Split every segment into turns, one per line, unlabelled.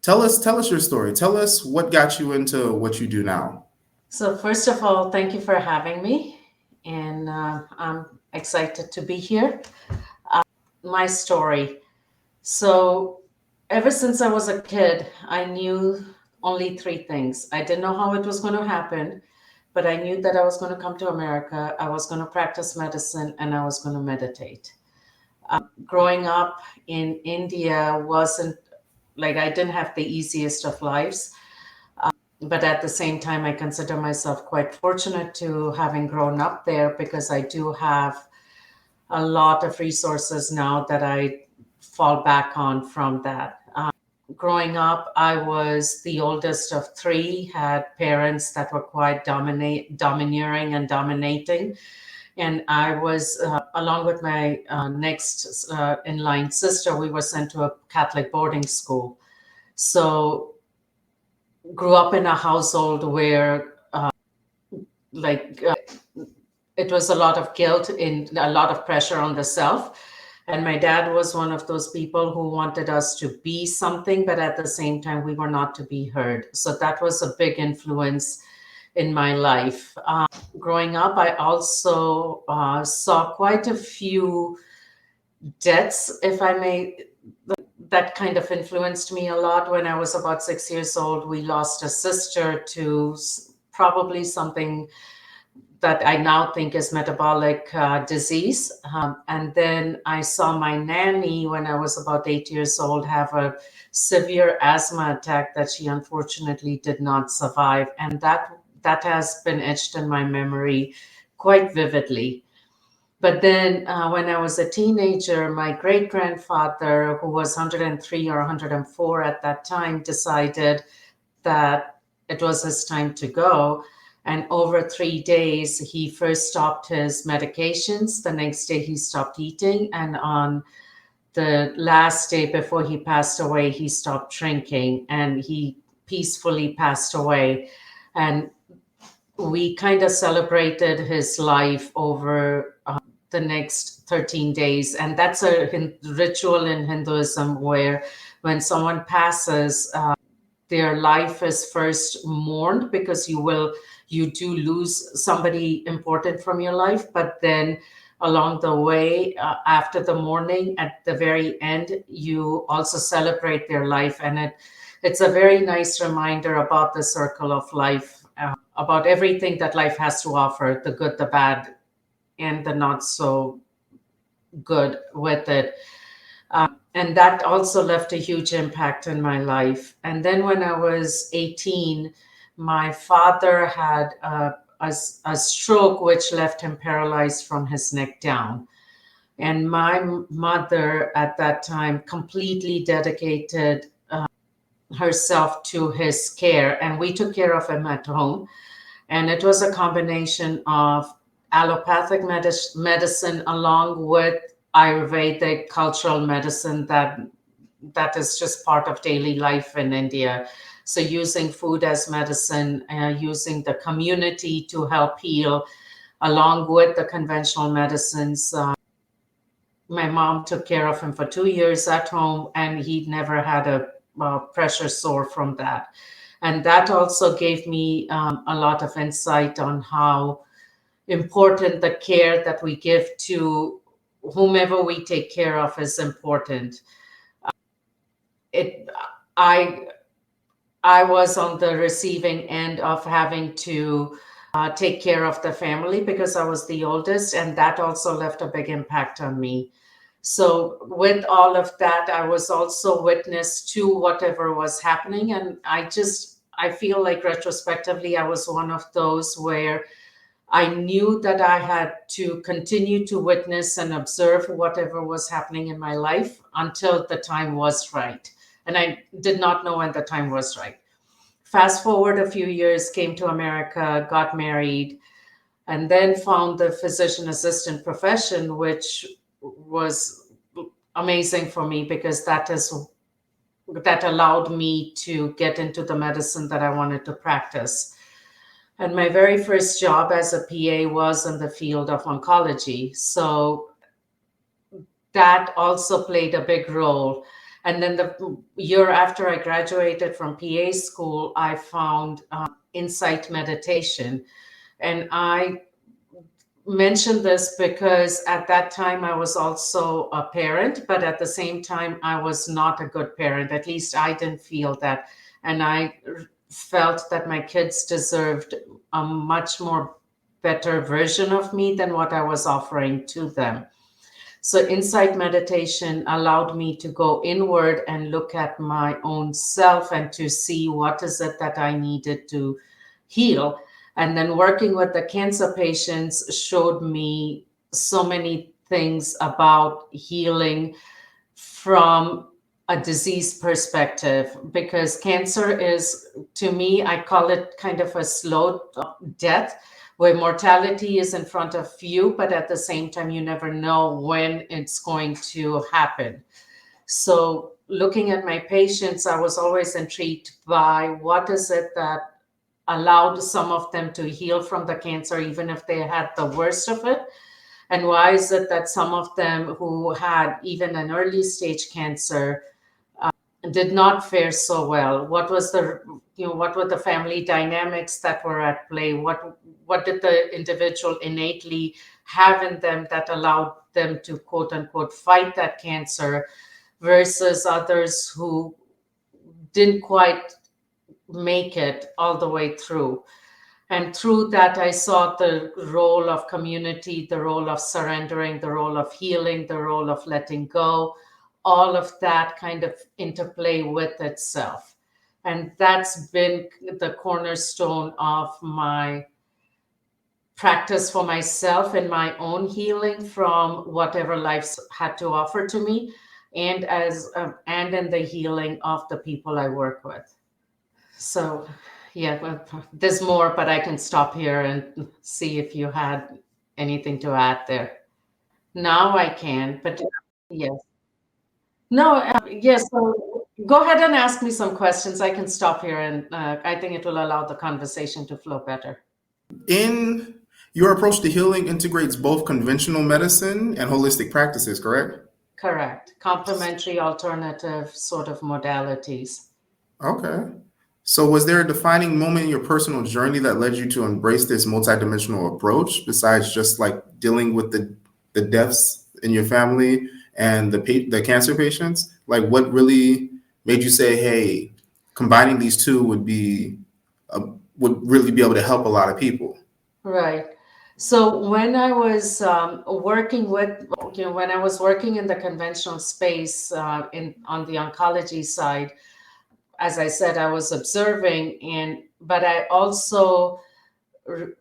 Tell us your story. Tell us what got you into what you do now.
So, first of all, thank you for having me, and I'm excited to be here. My story. So, ever since I was a kid, I knew only three things. I didn't know how it was going to happen, but I knew that I was going to come to America, I was going to practice medicine, and I was going to meditate. Growing up in India wasn't like I didn't have the easiest of lives. But at the same time, I consider myself quite fortunate to having grown up there because I do have a lot of resources now that I fall back on from that. Growing up, I was the oldest of three, had parents that were quite domineering and dominating. And I was, along with my next in line sister, we were sent to a Catholic boarding school. So, grew up in a household where like it was a lot of guilt and a lot of pressure on the self. And my dad was one of those people who wanted us to be something, but at the same time, we were not to be heard. So that was a big influence in my life. Growing up, I also saw quite a few deaths, if I may. That kind of influenced me a lot. When I was about 6 years old, we lost a sister to probably something that I now think is metabolic disease. And then I saw my nanny when I was about 8 years old have a severe asthma attack that she unfortunately did not survive. And that has been etched in my memory quite vividly. But then when I was a teenager, my great grandfather, who was 103 or 104 at that time, decided that it was his time to go. And over 3 days, he first stopped his medications. The next day, he stopped eating. And on the last day before he passed away, he stopped drinking and he peacefully passed away. And we kind of celebrated his life over the next 13 days. And that's a ritual in Hinduism where when someone passes, their life is first mourned because you do lose somebody important from your life, but then along the way, after the mourning, at the very end, you also celebrate their life. And it's a very nice reminder about the circle of life, about everything that life has to offer, the good, the bad, and the not so good with it. And that also left a huge impact in my life. And then when I was 18, my father had a stroke which left him paralyzed from his neck down. And my mother at that time completely dedicated herself to his care. And we took care of him at home. And it was a combination of allopathic medicine along with Ayurvedic cultural medicine that is just part of daily life in India. So using food as medicine, using the community to help heal, along with the conventional medicines. My mom took care of him for 2 years at home, and he never had a pressure sore from that. And that also gave me a lot of insight on how important the care that we give to whomever we take care of is important. It, I, I was on the receiving end of having to take care of the family because I was the oldest, and that also left a big impact on me. So, with all of that, I was also witness to whatever was happening. And I feel like retrospectively, I was one of those where I knew that I had to continue to witness and observe whatever was happening in my life until the time was right. And I did not know when the time was right. Fast forward a few years, came to America, got married, and then found the physician assistant profession, which was amazing for me because that allowed me to get into the medicine that I wanted to practice. And my very first job as a PA was in the field of oncology. So that also played a big role. And then the year after I graduated from PA school, I found insight meditation. And I mention this because at that time I was also a parent, but at the same time, I was not a good parent. At least I didn't feel that. And I felt that my kids deserved a much more better version of me than what I was offering to them. So, insight meditation allowed me to go inward and look at my own self and to see what is it that I needed to heal. And then working with the cancer patients showed me so many things about healing from a disease perspective, because cancer is, to me, I call it kind of a slow death where mortality is in front of you, but at the same time, you never know when it's going to happen. So, looking at my patients, I was always intrigued by what is it that allowed some of them to heal from the cancer, even if they had the worst of it. And why is it that some of them who had even an early stage cancer did not fare so well? What was the, what were the family dynamics that were at play? What did the individual innately have in them that allowed them to quote unquote fight that cancer versus others who didn't quite make it all the way through? And through that, I saw the role of community, the role of surrendering, the role of healing, the role of letting go, all of that kind of interplay with itself. And that's been the cornerstone of my practice for myself and my own healing from whatever life's had to offer to me, and and in the healing of the people I work with. So, yeah, well, there's more, but I can stop here and see if you had anything to add there. Now I can, but yes. No, yes. So go ahead and ask me some questions. I can stop here, and I think it will allow the conversation to flow better.
In your approach to healing integrates both conventional medicine and holistic practices, correct?
Correct. Complementary, alternative sort of modalities.
Okay. So, was there a defining moment in your personal journey that led you to embrace this multidimensional approach, besides just like dealing with the deaths in your family and the cancer patients? Like, what really made you say, "Hey, combining these two uh, would really be able to help a lot of people"?
Right. So when I was working with, when I was working in the conventional space in on the oncology side, as I said, I was observing, and but I also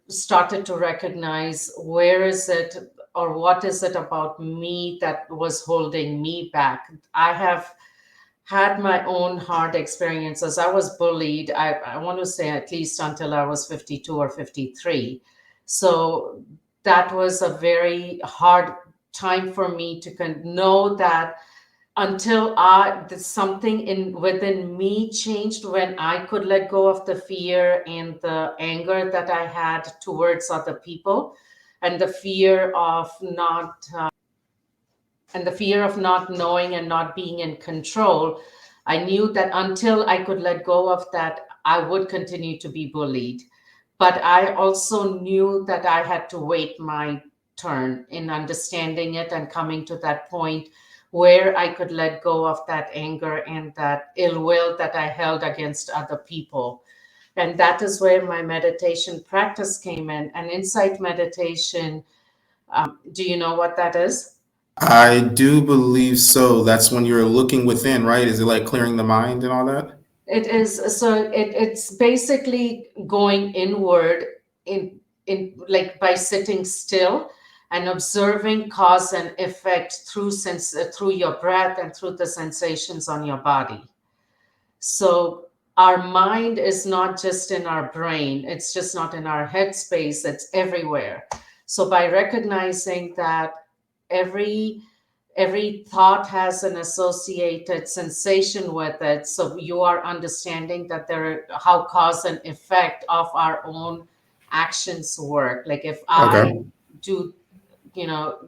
started to recognize where is it or what is it about me that was holding me back. I have had my own hard experiences. I was bullied, I want to say at least until I was 52 or 53. So that was a very hard time for me to know that until something in within me changed when I could let go of the fear and the anger that I had towards other people, and the fear of not knowing and not being in control. I knew that until I could let go of that, I would continue to be bullied. But I also knew that I had to wait my turn in understanding it and coming to that point where I could let go of that anger and that ill will that I held against other people. And that is where my meditation practice came in. And insight meditation, do you know what that is?
I do believe so. That's when you're looking within, right? Is it like clearing the mind and all that?
It is, so it's basically going inward in like by sitting still and observing cause and effect through through your breath and through the sensations on your body. So our mind is not just in our brain, it's just not in our headspace, it's everywhere. So by recognizing that every every thought has an associated sensation with it, so you are understanding that there are how cause and effect of our own actions work. Like if I
Okay.
do,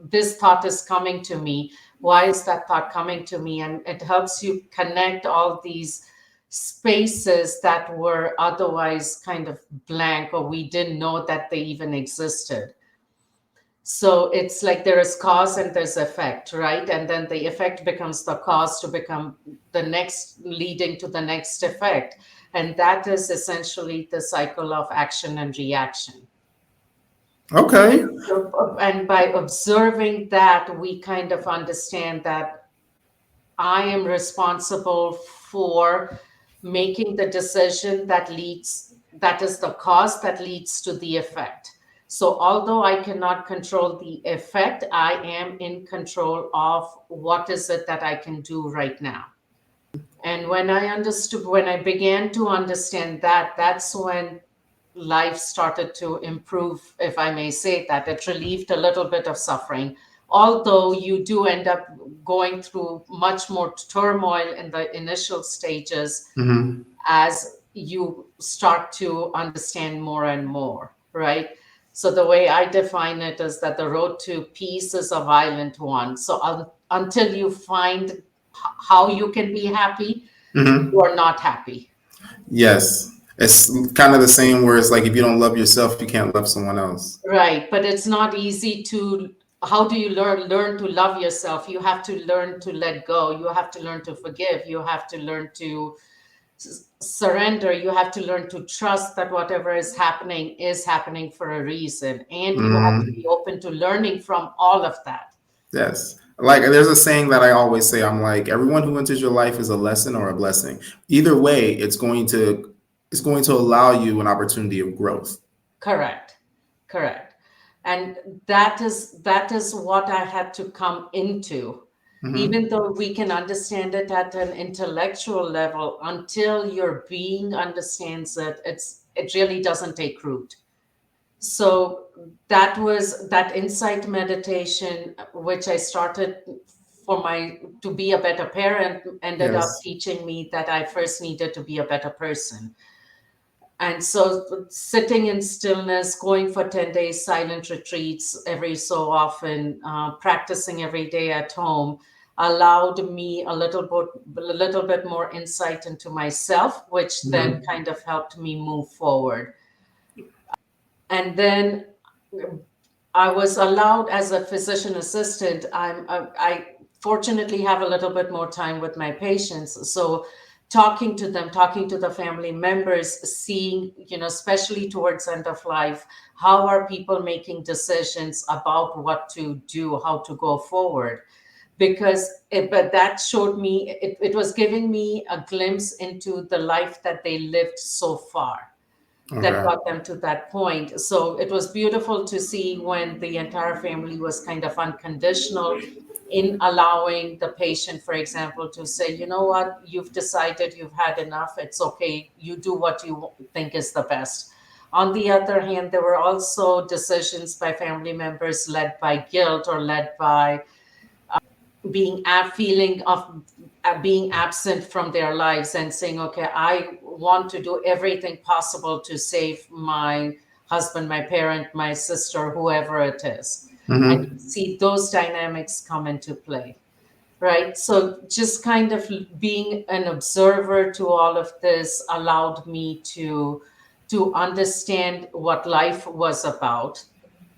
this thought is coming to me, Why is that thought coming to me? And it helps you connect all these spaces that were otherwise kind of blank, or we didn't know that they even existed. So it's like there is cause and there's effect, right? And then the effect becomes the cause to become the next, leading to the next effect. And that is essentially the cycle of action and reaction.
Okay.
And by observing that, we kind of understand that I am responsible for making the decision that is the cause that leads to the effect. So, although I cannot control the effect, I am in control of what is it that I can do right now. And when I began to understand that, that's when life started to improve, if I may say that. It relieved a little bit of suffering, although you do end up going through much more turmoil in the initial stages
Hmm.
as you start to understand more and more, right? So the way I define it is that the road to peace is a violent one. So until you find how you can be happy, you
Hmm.
are not happy.
Yes. It's kind of the same where it's like if you don't love yourself, you can't love someone else.
Right, but it's not easy to. How do you learn to love yourself? You have to learn to let go. You have to learn to forgive. You have to learn to surrender. You have to learn to trust that whatever is happening for a reason, and you have to be
Mm.
open to learning from all of that.
Yes. Like there's a saying that I always say, I'm like, everyone who enters your life is a lesson or a blessing. Either way, it's going to allow you an opportunity of growth.
Correct, correct, and that is what I had to come into. Even
Hmm.
though we can understand it at an intellectual level, until your being understands it, it really doesn't take root. So that insight meditation, which I started for my to be a better parent, ended up
Yes.
teaching me that I first needed to be a better person. And so sitting in stillness, going for 10 days silent retreats every so often, practicing every day at home allowed me a little bit more insight into myself, which then
Hmm.
kind of helped me move forward. And then I was allowed as a physician assistant. I fortunately have a little bit more time with my patients. So talking to them, talking to the family members, seeing, especially towards end of life, how are people making decisions about what to do, how to go forward. But that showed me, it was giving me a glimpse into the life that they lived so far, that
Okay.
got them to that point. So it was beautiful to see when the entire family was kind of unconditional in allowing the patient, for example, to say, you know what, you've decided you've had enough. It's okay. You do what you think is the best. On the other hand, there were also decisions by family members led by guilt or led by being a feeling of being absent from their lives and saying, okay, I want to do everything possible to save my husband, my parent, my sister, whoever it is. And you
Hmm.
see those dynamics come into play, right? So just kind of being an observer to all of this allowed me to understand what life was about,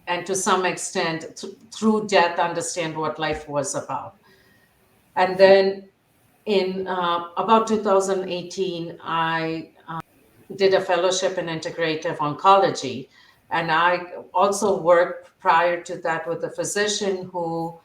and to some extent through death understand what life was about. And then in about 2018, I did a fellowship in integrative oncology. And I also worked prior to that with a physician who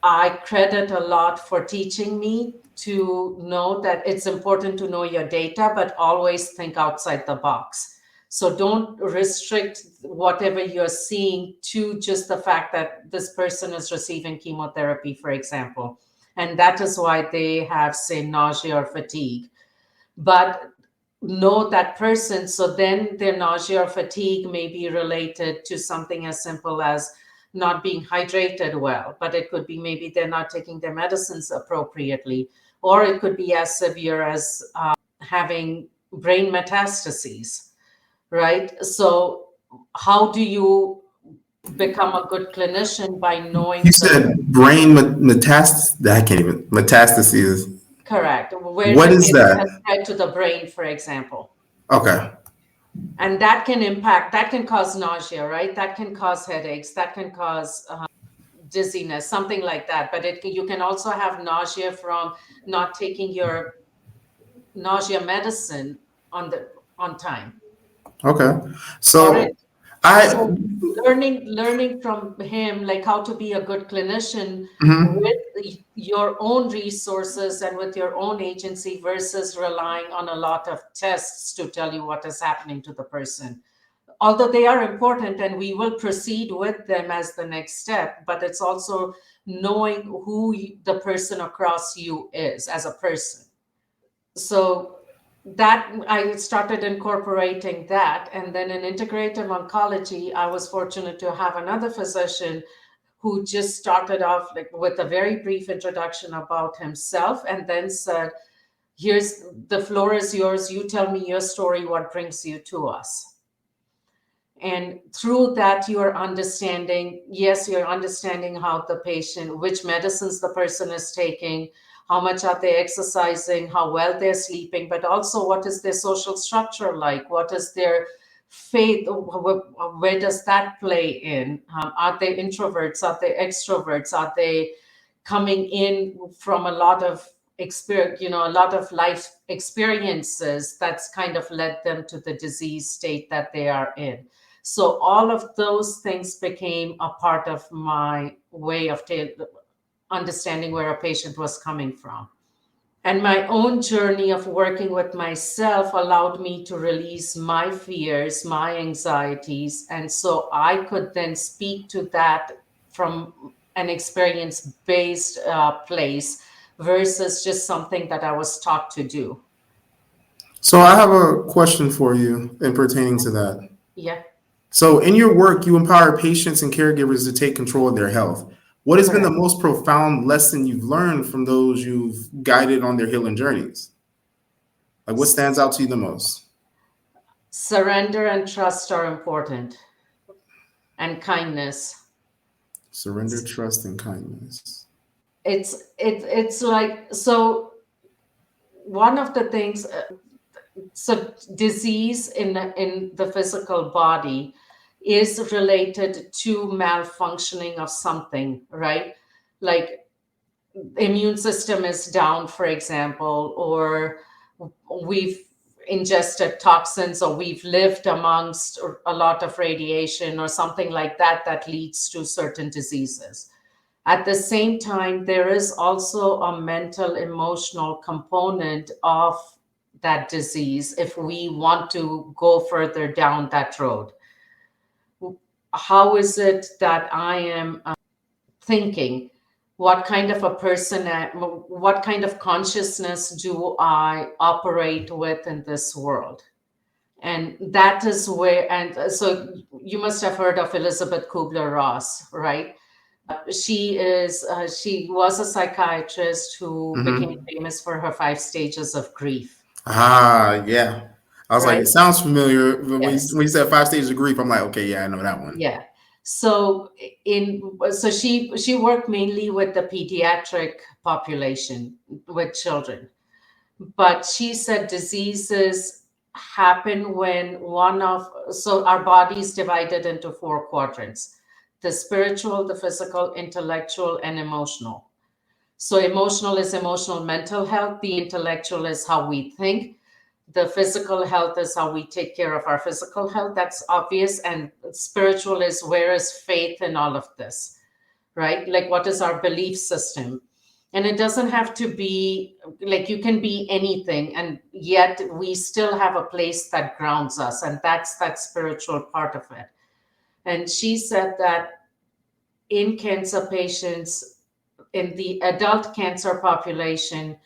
I credit a lot for teaching me to know that it's important to know your data, but always think outside the box. So don't restrict whatever you're seeing to just the fact that this person is receiving chemotherapy, for example. And that is why they have, say, nausea or fatigue. But know that person. So then their nausea or fatigue may be related to something as simple as not being hydrated well, but it could be maybe they're not taking their medicines appropriately, or it could be as severe as having brain metastases, right? So, how do you become a good clinician by
You
knowing the
said brain metastasis. I can't even metastases.
correct, where
What
the
is
cancer has
that?
spread to the brain, for example.
Okay.
And that can impact, that can cause nausea, right? That can cause headaches, that can cause dizziness, something like that. But you can also have nausea from not taking your nausea medicine on time.
Okay.
Or it
So I.
so learning from him like how to be a good clinician
Mhm.
with your own resources and with your own agency versus relying on a lot of tests to tell you what is happening to the person, although they are important and we will proceed with them as the next step, but it's also knowing who the person across you is as a person. So that I started incorporating that. And then in integrative oncology, I was fortunate to have another physician who just started off like with a very brief introduction about himself and then said, here's the floor is yours. You tell me your story, what brings you to us. And through that, you're understanding, yes, you're understanding how the patient, which medicines the person is taking, how much are they exercising, how well they're sleeping, but also what is their social structure like? What is their faith? Where does that play in? Are they introverts? Are they extroverts? Are they coming in from a lot of experience, a lot of life experiences that's kind of led them to the disease state that they are in? So all of those things became a part of my way of understanding where a patient was coming from. And my own journey of working with myself allowed me to release my fears, my anxieties. And so I could then speak to that from an experience based place versus just something that I was taught to do.
So I have a question for you in pertaining to that.
Yeah,
So in your work, you empower patients and caregivers to take control of their health. What has been the
correct.
most profound lesson you've learned from those you've guided on their healing journeys? Like what stands out to you the most?
Surrender and trust are important, and kindness.
Surrender, trust, and kindness.
It's like, so one of the things, so disease in the physical body is related to malfunctioning of something, right? Like immune system is down, for example, or we've ingested toxins, or we've lived amongst a lot of radiation or something like that that leads to certain diseases. At the same time, there is also a mental, emotional component of that disease if we want to go further down that road. How is it that I am thinking? What kind of a person, what kind of consciousness do I operate with in this world? And that is where, and so you must have heard of Elizabeth Kubler-Ross, right? She was a psychiatrist who became
Mm-hmm.
famous for her 5 stages of grief,
Ah, yeah. I was like,
right?
it sounds familiar. But
Yes.
when you said 5 stages of grief, I'm like, okay, yeah, I know that one.
Yeah. So she worked mainly with the pediatric population, with children. But she said diseases happen when so our body is divided into 4 quadrants: the spiritual, the physical, intellectual, and emotional. So emotional is emotional mental health. The intellectual is how we think. The physical health is how we take care of our physical health. That's obvious. And spiritual is where is faith in all of this, right? Like what is our belief system? And it doesn't have to be like you can be anything, and yet we still have a place that grounds us. And that's that spiritual part of it. And she said that in cancer patients, in the adult cancer population,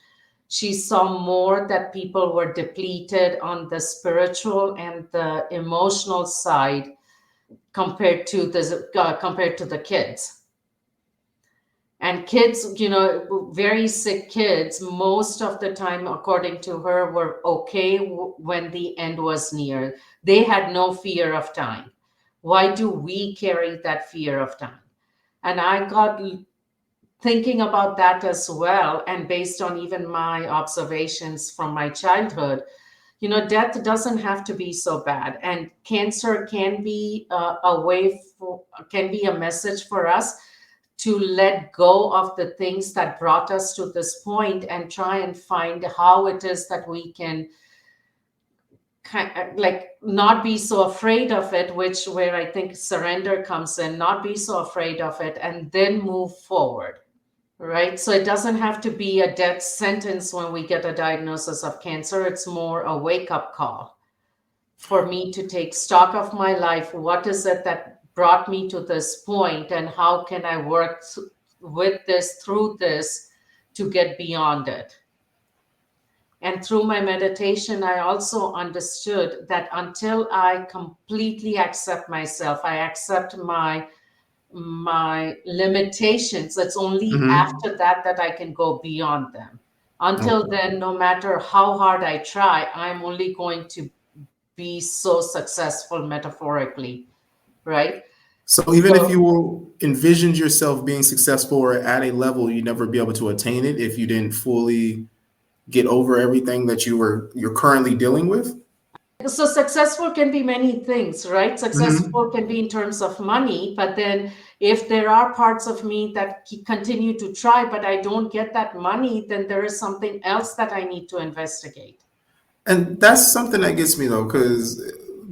she saw more that people were depleted on the spiritual and the emotional side compared to the kids. And kids, very sick kids, most of the time, according to her, were okay when the end was near. They had no fear of time. Why do we carry that fear of dying? And I got thinking about that as well. And based on even my observations from my childhood, death doesn't have to be so bad. And cancer can be can be a message for us to let go of the things that brought us to this point and try and find how it is that we can like not be so afraid of it, which where I think surrender comes in, not be so afraid of it and then move forward. Right. So it doesn't have to be a death sentence when we get a diagnosis of cancer. It's more a wake up call for me to take stock of my life. What is it that brought me to this point, and how can I work with this, through this, to get beyond it? And through my meditation, I also understood that until I completely accept myself, I accept my limitations, it's only
Mm-hmm.
after that that I can go beyond them. Until
Okay.
then, no matter how hard I try, I'm only going to be so successful metaphorically, right?
So even if
So
you envisioned yourself being successful or at a level, you'd never be able to attain it if you didn't fully get over everything that you're currently dealing with.
so successful can be many things, right? Successful
Mm-hmm.
can be in terms of money, but then if there are parts of me that continue to try, but I don't get that money, then there is something else that I need to investigate.
And that's something that gets me though, because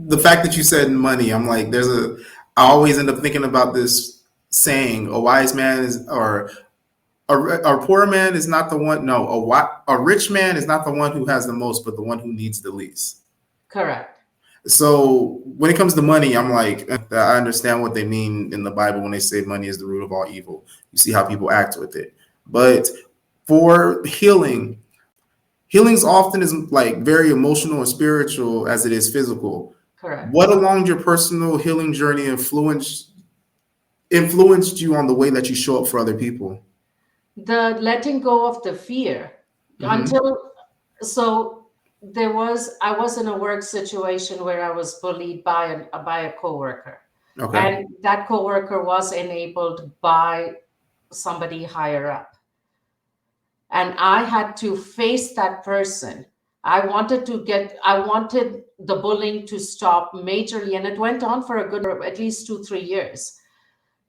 the fact that you said money, I'm like, I always end up thinking about this saying, a wise man is, or a poor man is not the one, no, a rich man is not the one who has the most, but the one who needs the least.
Correct.
So when it comes to money, I'm like, I understand what they mean in the Bible when they say money is the root of all evil. You see how people act with it. But for healing's often is like very emotional and spiritual as it is physical.
Correct.
What along your personal healing journey influenced you on the way that you show up for other people?
The letting go of the fear
Mm-hmm.
until so I was in a work situation where I was bullied by a coworker,
Okay.
and that coworker was enabled by somebody higher up, and I had to face that person. I wanted the bullying to stop majorly, and it went on for a good at least 2 3 years.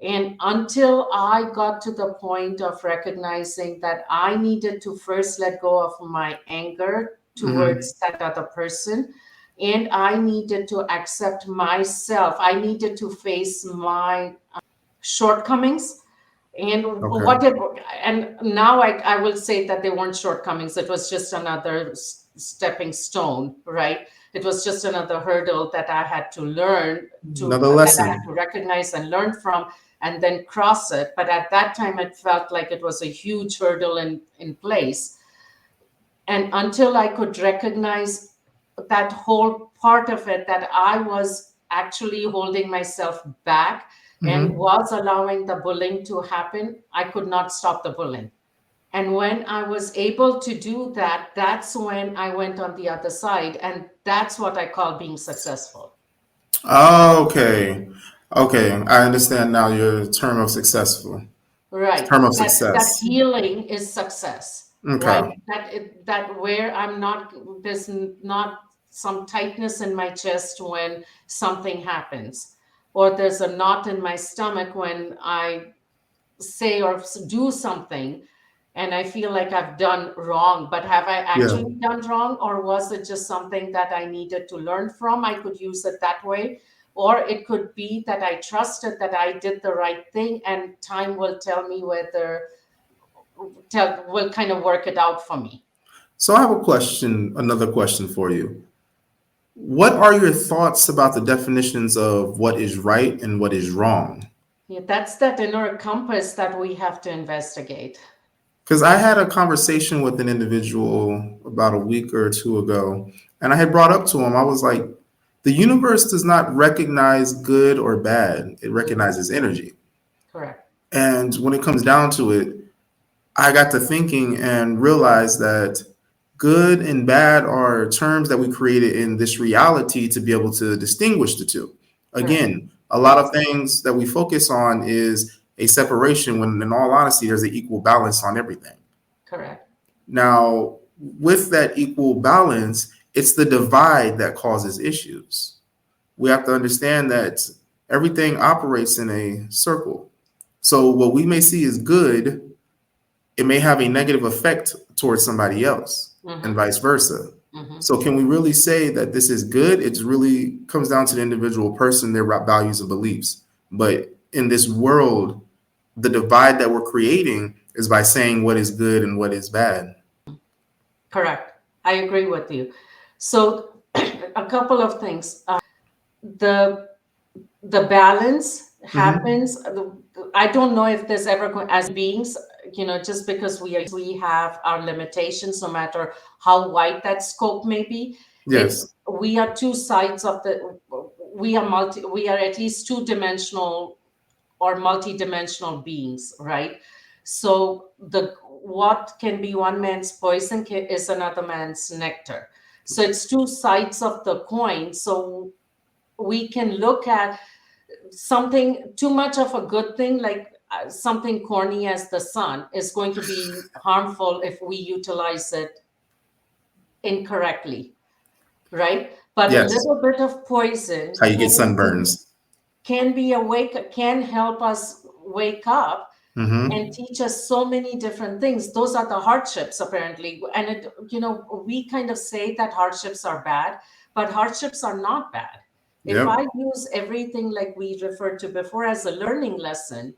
And until I got to the point of recognizing that I needed to first let go of my anger
Mm-hmm.
towards that other person, and I needed to accept myself, I needed to face my shortcomings and
Okay.
whatever. And now I will say that they weren't shortcomings, it was just another stepping stone, right? It was just another hurdle that I had to learn to
Another
that I had
lesson.
to recognize and learn from, and then cross it. But at that time it felt like it was a huge hurdle in place. And until I could recognize that whole part of it, that I was actually holding myself back and
Mm-hmm.
was allowing the bullying to happen, I could not stop the bullying. And when I was able to do that, that's when I went on the other side. And that's what I call being successful.
Okay. Okay. I understand now your term of successful.
Right.
Term of
That
success.
healing is success, right?
Okay.
That where I'm not, there's not some tightness in my chest when something happens, or there's a knot in my stomach when I say or do something and I feel like I've done wrong. But have I
Yeah.
actually done wrong, or was it just something that I needed to learn from? I could use it that way. Or it could be that I trusted that I did the right thing, and time will tell me whether will kind of work it out for me.
So I have a question, another question for you. What are your thoughts about the definitions of what is right and what is wrong?
Yeah, that's that inner compass that we have to investigate.
Because I had a conversation with an individual about a week or two ago, and I had brought up to him, I was like, the universe does not recognize good or bad, it
Mhm.
recognizes energy.
Correct.
And when it comes down to it, I got to thinking and realized that good and bad are terms that we created in this reality to be able to distinguish the two.
Correct.
Again, A lot of things that we focus on is a separation when in all honesty, there's an equal balance on everything.
Correct.
Now, with that equal balance, it's the divide that causes issues. We have to understand that everything operates in a circle. So what we may see as good, it may have a negative effect towards somebody else and vice versa. So can we really say that this is good? It really comes down to the individual person, their values and beliefs. But in this world, the divide that we're creating is by saying what is good and what is bad.
Correct. I agree with you. So a couple of things. The balance happens. I don't know if there's ever going, as beings, just because we have our limitations, no matter how wide that scope may be.
Yes.
We are two sides of the. We are at least two-dimensional or multi-dimensional beings, right? So what can be one man's poison is another man's nectar. So it's two sides of the coin. So we can look at something too much of a good thing, like something corny as the sun, is going to be harmful if we utilize it incorrectly, right? But a little bit of poison,
how you get sunburns,
can help us wake up and teach us so many different things. Those are the hardships, apparently. And we kind of say that hardships are bad, but hardships are not bad. If I use everything, like we referred to before, as a learning lesson,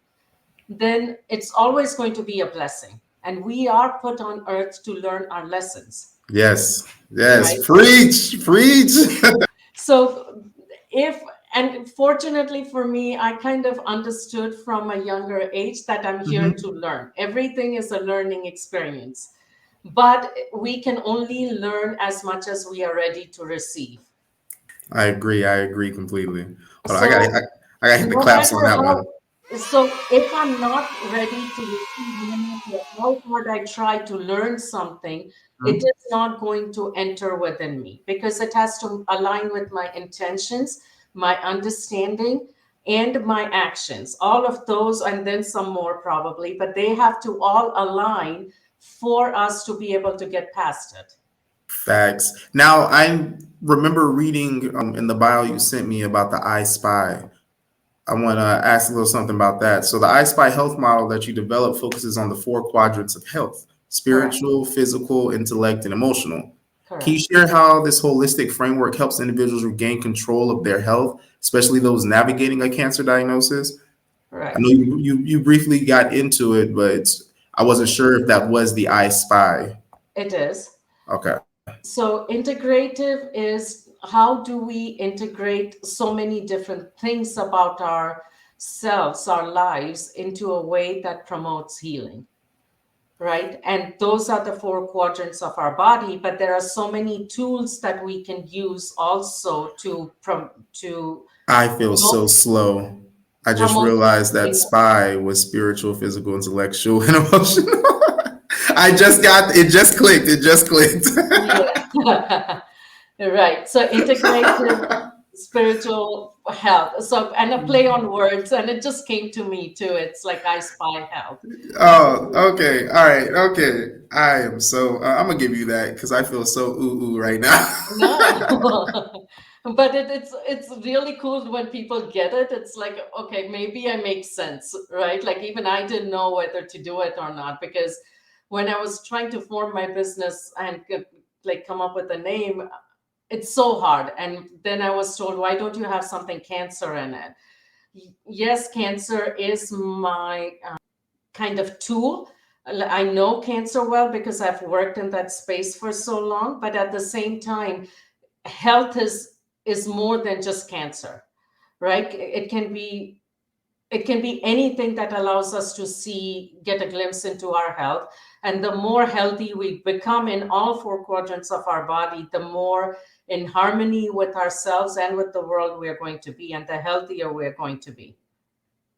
then it's always going to be a blessing. And we are put on earth to learn our lessons.
Yes.
Right?
Preach.
So and fortunately for me, I kind of understood from a younger age that I'm here to learn. Everything is a learning experience, but we can only learn as much as we are ready to receive.
I agree completely. But
So
I gotta hit the
no
claps on
matter
that one.
so if I'm not ready to receive, no matter how hard I try to learn something, it is not going to enter within me, because it has to align with my intentions, my understanding, and my actions. All of those, and then some more probably, but they have to all align for us to be able to get past it.
Facts. Now, I remember reading in the bio you sent me about the I-SPIE. I want to ask a little something about that. So the I-SPIE Health Model that you developed focuses on the four quadrants of health: spiritual, physical, intellect, and emotional. Can you share how this holistic framework helps individuals regain control of their health, especially those navigating a cancer diagnosis? I know you briefly got into it, but I wasn't sure if that was the I-SPIE.
It is.
Okay.
So integrative is, how do we integrate so many different things about ourselves, our lives, into a way that promotes healing, right? And those are the four quadrants of our body, but there are so many tools that we can use also to
I feel so slow. I just realized that
promote.
SPIE was spiritual, physical, intellectual, and emotional. It just clicked. It just clicked.
Yeah. Right. So integrative spiritual health. So, and a play on words, and it just came to me too. It's like I-SPIE Health.
Oh, okay. All right. Okay. I am so, I'm going to give you that because I feel so ooh right now.
No. But it's really cool when people get it. It's like, okay, maybe I make sense, right? Like even I didn't know whether to do it or not, because when I was trying to form my business and like come up with a name, it's so hard. And then I was told, why don't you have something cancer in it? Yes, cancer is my kind of tool. I know cancer well because I've worked in that space for so long, but at the same time, health is more than just cancer, right? It can be anything that allows us to get a glimpse into our health. And the more healthy we become in all four quadrants of our body, the more in harmony with ourselves and with the world we're going to be, and the healthier we're going to be.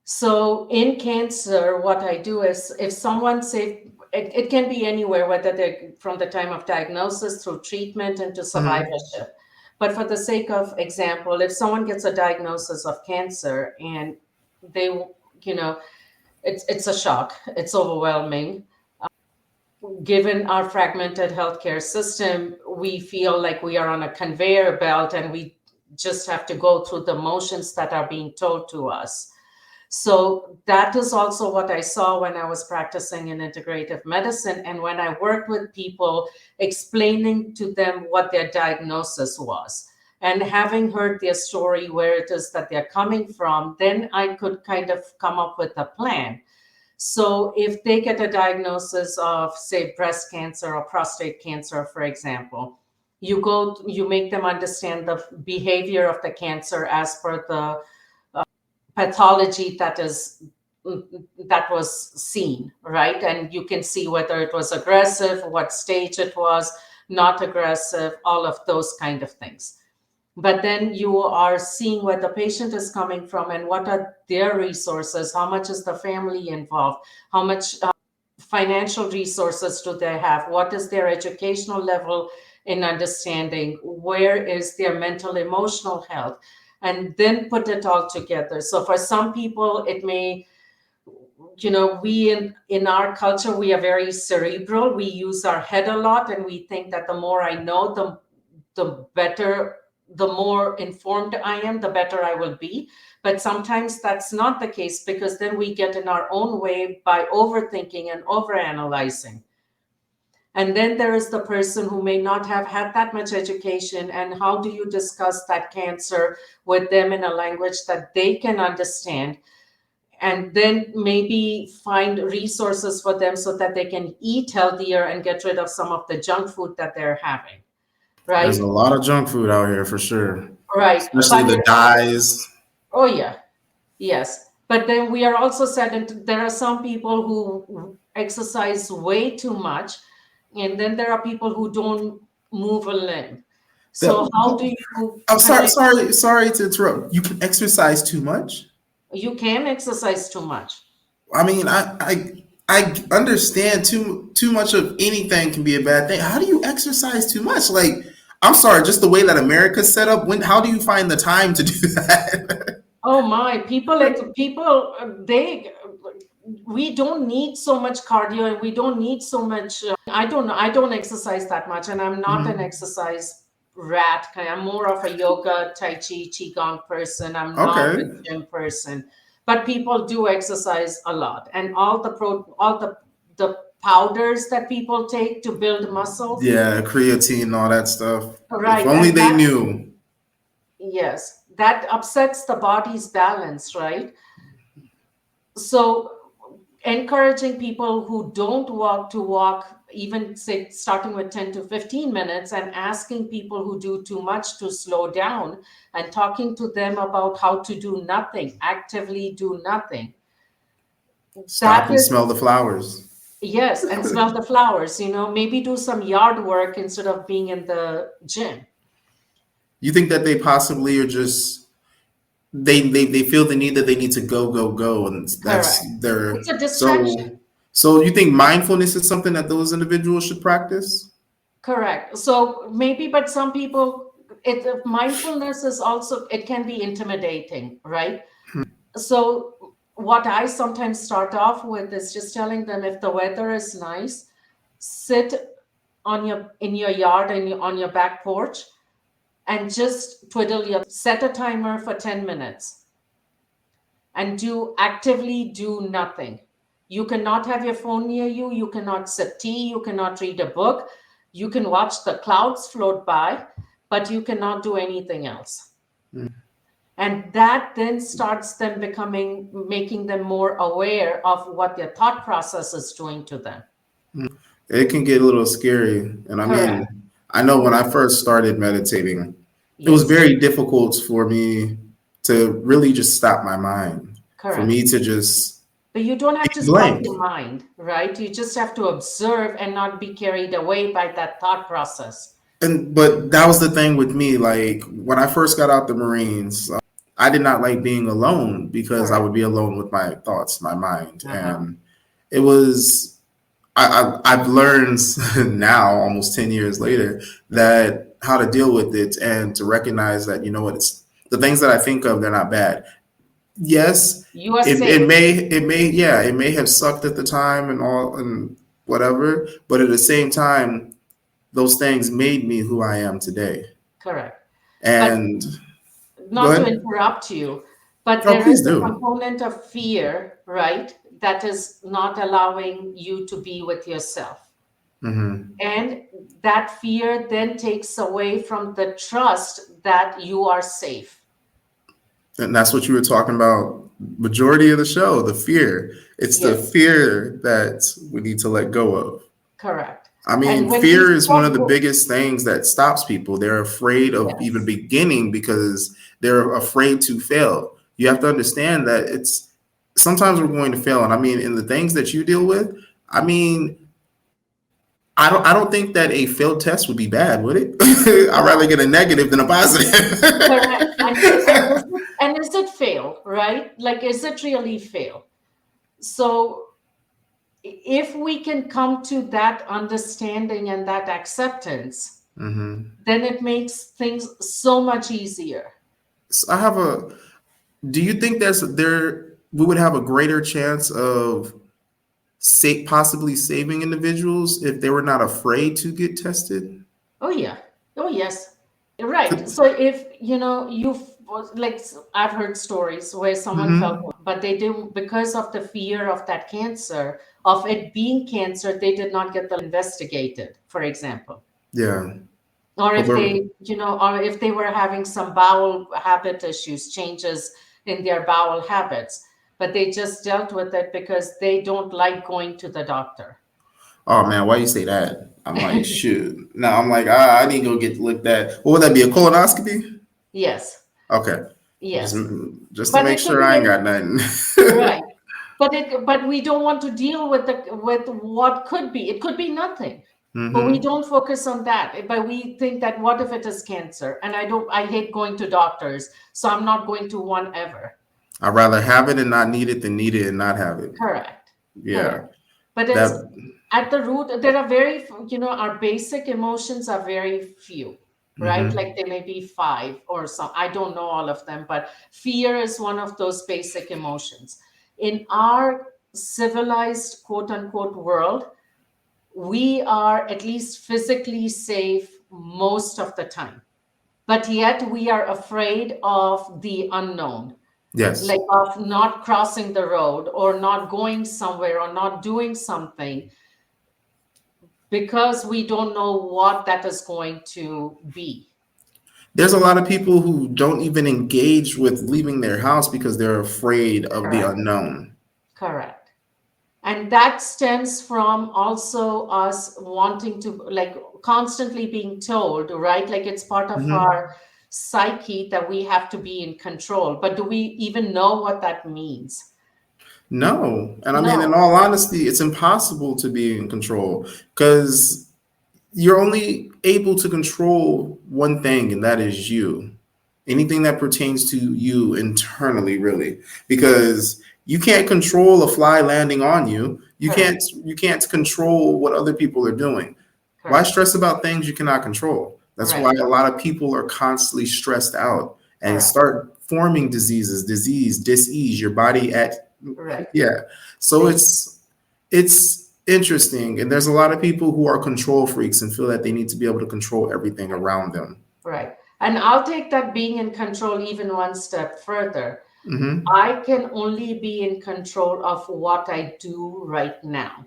So in cancer, what I do is, if someone say, it can be anywhere, whether they're from the time of diagnosis through treatment into survivorship. But for the sake of example, if someone gets a diagnosis of cancer and they, you know, it's a shock, it's overwhelming. Given our fragmented healthcare system, we feel like we are on a conveyor belt and we just have to go through the motions that are being told to us. So that is also what I saw when I was practicing in integrative medicine. And when I worked with people, explaining to them what their diagnosis was and having heard their story, where it is that they're coming from, then I could kind of come up with a plan. So if they get a diagnosis of, say, breast cancer or prostate cancer, for example, you make them understand the behavior of the cancer as per the pathology that was seen, right? And you can see whether it was aggressive, what stage it was, not aggressive, all of those kind of things. But then you are seeing where the patient is coming from and what are their resources, how much is the family involved, how much financial resources do they have, what is their educational level in understanding, where is their mental emotional health, and then put it all together. So for some people it may, we in our culture, we are very cerebral, we use our head a lot, and we think that the more I know, the better, the more informed I am, the better I will be. But sometimes that's not the case, because then we get in our own way by overthinking and overanalyzing. And then there is the person who may not have had that much education. And how do you discuss that cancer with them in a language that they can understand? And then maybe find resources for them so that they can eat healthier and get rid of some of the junk food that they're having.
There's
Right?
a lot of junk food out here for sure,
Right.
especially the dyes.
Oh, yeah. Yes. But then we are also saddened. There are some people who exercise way too much, and then there are people who don't move a limb. So how do you
I'm
connect?
sorry to interrupt. You can exercise too much.
You can exercise too much.
I mean, I understand too much of anything can be a bad thing. How do you exercise too much? Like, I'm sorry, just the way that America's set up. How do you find the time to do that?
Oh my, we don't need so much cardio, and we don't need so much. I don't exercise that much, and I'm not an exercise rat. I'm more of a yoga, tai chi, qigong person. I'm not a
Okay.
gym person, but people do exercise a lot, and all the powders that people take to build muscle.
Yeah, creatine and all that stuff. If
Right,
only
and
they knew.
yes, that upsets the body's balance, right? So encouraging people who don't walk to walk, even say starting with 10 to 15 minutes, and asking people who do too much to slow down, and talking to them about how to do nothing, actively do nothing.
Stop
That
and
is,
smell the flowers.
yes, and smell the flowers, maybe do some yard work instead of being in the gym.
You think that they possibly are just they feel the need that they need to go, and that's
Correct.
their
It's a distraction.
so you think mindfulness is something that those individuals should practice?
Correct. So maybe, but some people, mindfulness is also, it can be intimidating, right? So what I sometimes start off with is just telling them, if the weather is nice, sit in your yard and on your back porch and just set a timer for 10 minutes and actively do nothing. You cannot have your phone near you. You cannot sip tea. You cannot read a book. You can watch the clouds float by, but you cannot do anything else. And that then starts them making them more aware of what their thought process is doing to them.
It can get a little scary, and I
Correct.
mean, I know when I first started meditating, it was
Yes.
very difficult for me to really just stop my mind, for
Correct.
me to just
But you don't have
be
to stop
blank.
your mind, right? You just have to observe and not be carried away by that thought process.
But that was the thing with me. Like when I first got out the Marines, I did not like being alone because I
Correct.
would be alone with my thoughts, my mind,
Uh-huh.
and it was. I've learned now, almost 10 years later, that how to deal with it and to recognize that, you know what, it's the things that I think of, they're not bad. Yes,
You are
it
safe.
may, yeah, it may have sucked at the time and all and whatever, but at the same time, those things made me who I am today.
Correct. But
And go
not to
ahead.
interrupt you, but
Oh,
there is
please
a
do.
component of fear, right? That is not allowing you to be with yourself.
Hmm.
And that fear then takes away from the trust that you are safe.
And that's what you were talking about. Majority of the show, the fear. It's the
Yes,
fear that we need to let go of.
correct.
I
And
mean,
when we
fear is one of the
spoke,
biggest things that stops people. They're afraid of even
yes,
beginning because they're afraid to fail. You have to understand that it's sometimes we're going to fail. And I mean, in the things that you deal with, I mean, I don't think that a failed test would be bad, would it? I'd rather
no,
get a negative than a
correct.
positive.
And is it fail, right? Like, is it really fail? So if we can come to that understanding and that acceptance,
Hmm.
then it makes things so much easier.
So I have a. Do you think there we would have a greater chance of possibly saving individuals if they were not afraid to get tested?
Oh yeah. Oh yes. Right.
Could-
So if you've like I've heard stories where someone felt,
Mhm.
but they didn't, because of the fear of that cancer, of it being cancer, they did not get the investigated, for example.
Yeah,
Or
but
if
we're
or if they were having some bowel habit issues, changes in their bowel habits, but they just dealt with it because they don't like going to the doctor.
oh man, why you say that? I'm like, shoot. No, I'm like, I need to go get looked at. What would that be? A colonoscopy?
Yes,
Okay, just
yes.
just to
But
make
it could
sure
be
I ain't got nothing.
right. But we don't want to deal with what could be. It could be nothing. But we
Hmm.
don't focus on that. But we think that what if it is cancer? And I hate going to doctors, so I'm not going to one ever.
I'd rather have it and not need it and not have it.
Correct.
Yeah,
Correct. But it's
that.
at the root, there are our basic emotions are very few, right?
Hmm.
Like they may be five or some, I don't know all of them, but fear is one of those basic emotions. In our civilized, quote unquote, world, we are at least physically safe most of the time. But yet we are afraid of the unknown,
Yes.
like of not crossing the road or not going somewhere or not doing something because we don't know what that is going to be.
There's a lot of people who don't even engage with leaving their house because they're afraid of the
Correct.
unknown.
Correct. And that stems from also us wanting to, like, constantly being told, right? Like it's part of
Hmm.
our psyche that we have to be in control. But do we even know what that means?
No. And I mean, in
No.
all honesty, it's impossible to be in control because you're only able to control one thing, and that is you. Anything that pertains to you internally, really, because you can't control a fly landing on you.
Correct.
You can't control what other people are doing. Why
Correct.
stress about things you cannot control? That's why
Right.
a lot of people are constantly stressed out and
Correct.
start forming disease, disease, your body at
Right.
yeah. So
Thank
it's interesting, and there's a lot of people who are control freaks and feel that they need to be able to control everything
Right.
around them.
Right. And I'll take that being in control even one step further.
Hmm.
I can only be in control of what I do right now.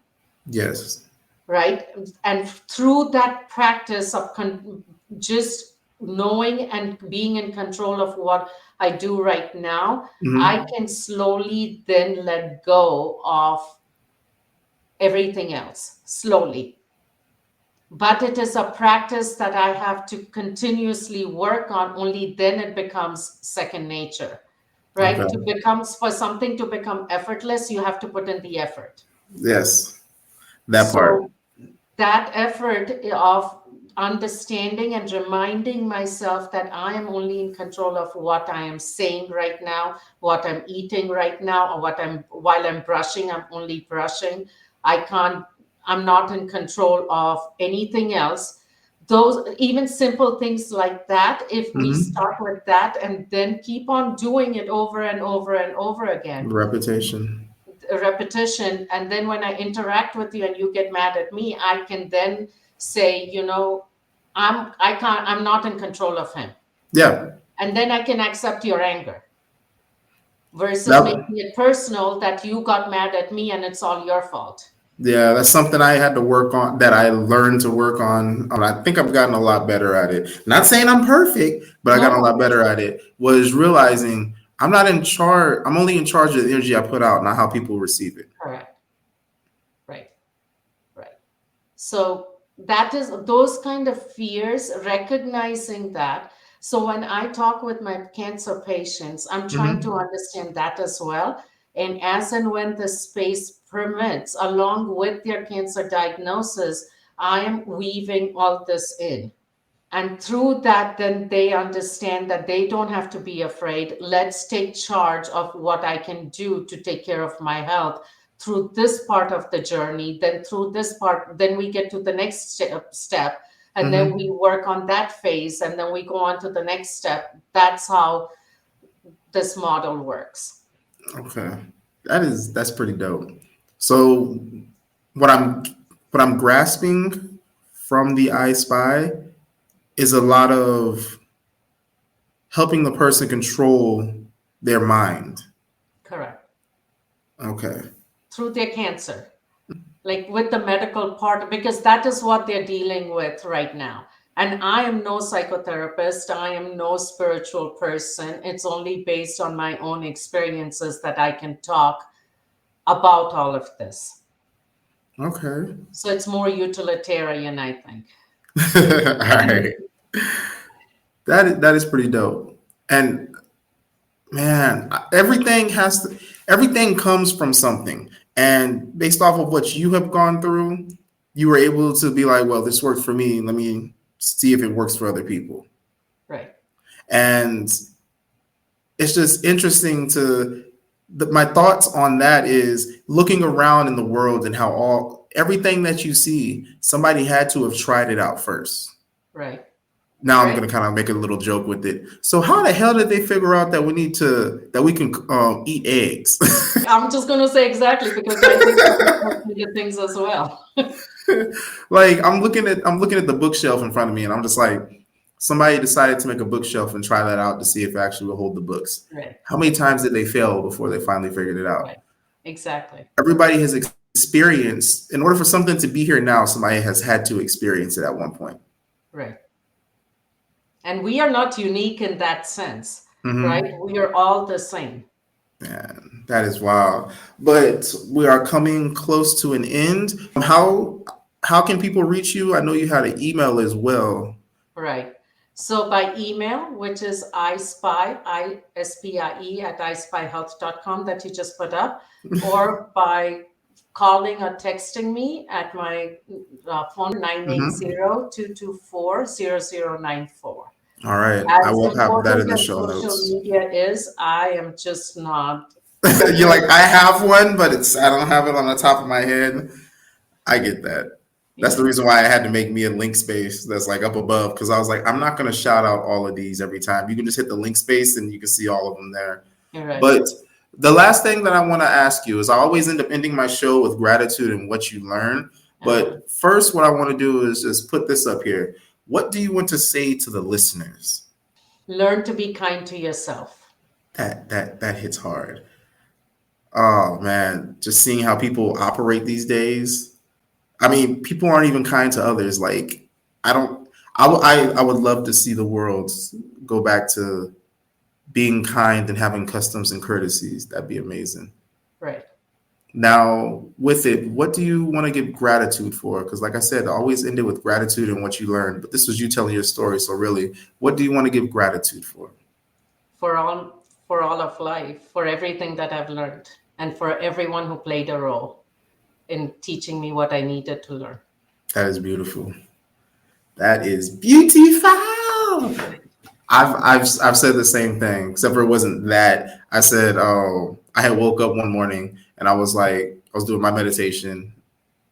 Yes.
Right. And through that practice of just knowing and being in control of what I do right now, I
Hmm.
can slowly then let go of everything else slowly. But it is a practice that I have to continuously work on. Only then it becomes second nature, right? To
Okay.
become, for something to become effortless, you have to put in the effort.
Yes. That part.
So that effort of understanding and reminding myself that I am only in control of what I am saying right now, what I'm eating right now, or while I'm brushing, I'm only brushing. I can't, I'm not in control of anything else. those even simple things like that, if we
Mm-hmm.
start with that and then keep on doing it over and over and over again,
Repetition.
a repetition, and then when I interact with you and you get mad at me, I can then say, I'm not in control of him.
Yeah.
And then I can accept your anger versus
That,
making it personal that you got mad at me and it's all your fault.
yeah, that's something I had to work on, that I learned to work on. I think I've gotten a lot better at it. Not saying I'm perfect, but I got a
No,
lot better at it. Was realizing I'm not in charge. I'm only in charge of the energy I put out, not how people receive it.
correct. Right. Right. So that is those kind of fears, recognizing that. So when I talk with my cancer patients, I'm trying to
Mm-hmm.
understand that as well. And as and when the space permits, along with their cancer diagnosis, I am weaving all this in. And through that, then they understand that they don't have to be afraid. Let's take charge of what I can do to take care of my health through this part of the journey. Then through this part, then we get to the next step, and then
Mm-hmm.
we work on that phase, and then we go on to the next step. That's how this model works.
Okay, that's pretty dope. So what I'm what I'm grasping from the I-SPIE is a lot of helping the person control their mind.
Correct.
Okay.
Through their cancer, like with the medical part, because that is what they're dealing with right now. And I am no psychotherapist, I am no spiritual person. It's only based on my own experiences that I can talk about all of this.
Okay.
So it's more utilitarian, I think.
All right. That is pretty dope. And man, everything comes from something. And based off of what you have gone through, you were able to be like, well, this worked for me. Let me see if it works for other people.
Right.
And it's just interesting my thoughts on that is looking around in the world and how everything that you see, somebody had to have tried it out first.
Right.
Now I'm
Right.
going to kind of make a little joke with it. So how the hell did they figure out that we can eat eggs?
I'm just going to say exactly because I think the things as well.
Like I'm looking at the bookshelf in front of me, and I'm just like, somebody decided to make a bookshelf and try that out to see if it actually will hold the books.
Right.
How many times did they fail before they finally figured it out?
Right. Exactly.
Everybody has experienced. In order for something to be here now, somebody has had to experience it at one point.
Right. And we are not unique in that sense, right?
Mm-hmm.
We are all the same.
Man, that is wild. But we are coming close to an end. How can people reach you? I know you had an email as well.
Right. So by email, which is I-SPIE at ispiehealth.com that you just put up, or by calling or texting me at my phone
Mm-hmm.
980-224-0094.
All right. I
As
will have that
important
in the
as
show
social
notes.
media is, I am just not
You're like,
familiar.
I have one, but I don't have it on the top of my head. I get that. That's the
Yeah,
reason why I had to make me a link space that's like up above, because I was like, I'm not going to shout out all of these every time. You can just hit the link space and you can see all of them there.
you're right.
But the last thing that I want to ask you is, I always end up ending my show with gratitude and what you learn. But first, what I want to do is just put this up here. What do you want to say to the listeners?
Learn to be kind to yourself.
That hits hard. Oh man, just seeing how people operate these days. I mean, people aren't even kind to others. Like, I don't. I would love to see the world go back to being kind and having customs and courtesies. That'd be amazing.
Right.
Now, with it, what do you want to give gratitude for? Because, like I said, I always end it with gratitude and what you learned. But this was you telling your story. So, really, what do you want to give gratitude for?
For all of life, for everything that I've learned, and for everyone who played a role in teaching me what I needed to learn.
That is beautiful. That is beautiful. I've said the same thing, except for it wasn't that. I said, oh, I had woke up one morning and I was like, I was doing my meditation,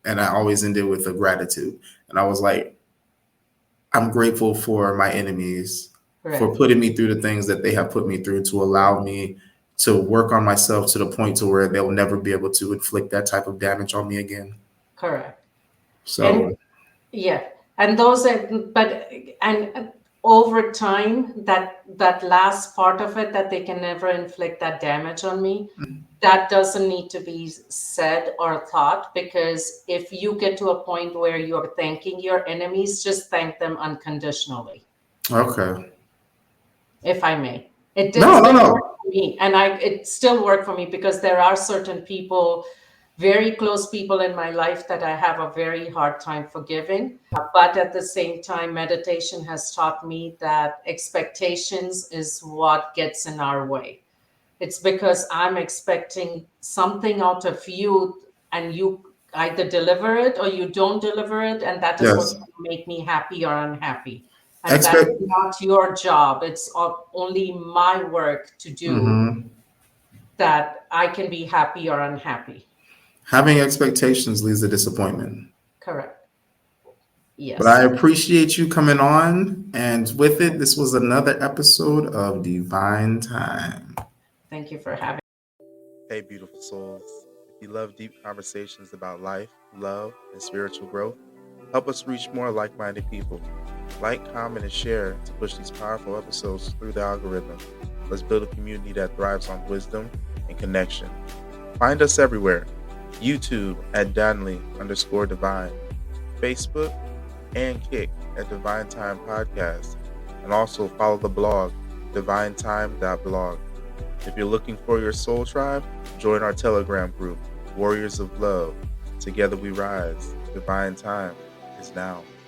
and I always end it with a gratitude. And I was like, I'm grateful for my enemies for
Correct.
putting me through the things that they have put me through to allow me to work on myself to the point to where they'll never be able to inflict that type of damage on me again.
Correct. And
So,
yeah, and those are, but and over time, that last part of it, that they can never inflict that damage on me, that doesn't need to be said or thought, because if you get to a point where you're thanking your enemies, just thank them unconditionally,
okay.
if I may. It did
No, no,
still work
no.
for me, and it still worked for me, because there are certain people, very close people in my life, that I have a very hard time forgiving. But at the same time, meditation has taught me that expectations is what gets in our way. It's because I'm expecting something out of you, and you either deliver it or you don't deliver it, and that is what's
Yes.
going to make me happy or unhappy. And that
Expect.
is not your job. It's only my work to do,
Mhm.
that I can be happy or unhappy.
Having expectations leads to disappointment.
Correct.
But I
Yes.
appreciate you coming on. And with it, this was another episode of Divine Time.
Thank you for having.
Hey, beautiful souls. If you love deep conversations about life, love, and spiritual growth, help us reach more like minded people. Like, comment, and share to push these powerful episodes through the algorithm. Let's build a community that thrives on wisdom and connection. Find us everywhere: YouTube at Danli_Divine, Facebook and Kick at Divine Time Podcast, and also follow the blog, divinetime.blog. If you're looking for your soul tribe, join our Telegram group, Warriors of Love. Together we rise. Divine time is now.